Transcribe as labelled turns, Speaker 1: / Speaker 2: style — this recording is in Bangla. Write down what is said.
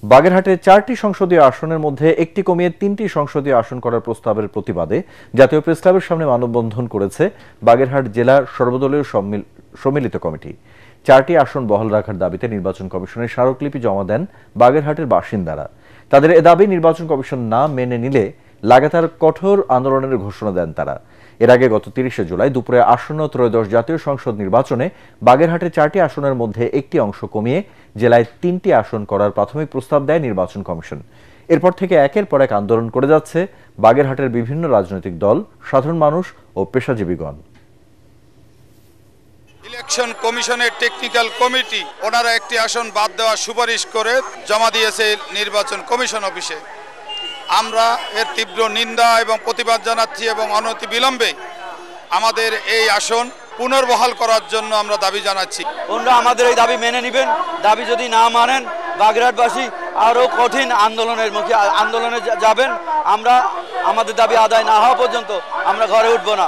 Speaker 1: বাগেরহাটে ৪টি সংসদীয় আসনের মধ্যে একটি কমিয়ে ৩টি সংসদীয় আসন করার প্রস্তাবের প্রতিবাদে জাতীয় প্রেসক্লাবের সামনে মানববন্ধন করেছে বাগেরহাট জেলা সর্বদলীয় সম্মিলিত কমিটি। ৪টি আসন বহাল রাখার দাবিতে নির্বাচন কমিশনের স্মারকলিপি জমা দেন বাগেরহাটের বাসিন্দারা। তাদের এ দাবি নির্বাচন কমিশন না মেনে নিলে লাগাতার কঠোর আন্দোলনের ঘোষণা দেন তারা। এর আগে গত ৩০শে জুলাই দুপুরে আসন্ন ত্রয়োদশ জাতীয় সংসদ নির্বাচনে বাগেরহাটের ৪টি আসনের মধ্যে একটি অংশ কমিয়ে জেলায় ৩টি আসন করার প্রাথমিক প্রস্তাব দেয় নির্বাচন কমিশন। এরপর থেকে একের পর এক আন্দোলন করে যাচ্ছে বাগেরহাটের বিভিন্ন রাজনৈতিক দল, সাধারণ মানুষ ও পেশাজীবীগণ।
Speaker 2: ইলেকশন কমিশনের টেকনিক্যাল কমিটি ওনারা একটি আসন বাদ দেওয়ার সুপারিশ করে জমা দিয়েছে নির্বাচন কমিশন অফিসে। আমরা এর তীব্র নিন্দা এবং প্রতিবাদ জানাচ্ছি এবং অনতিবিলম্বে আমাদের এই আসন পুনর্বহাল করার জন্য আমরা দাবি জানাচ্ছি।
Speaker 3: ওনারা আমাদের এই দাবি মেনে নেবেন। দাবি যদি না মানেন বাগেরহাটবাসী আরও কঠিন আন্দোলনে যাবেন। আমরা আমাদের দাবি আদায় না হওয়া পর্যন্ত আমরা ঘরে উঠব না।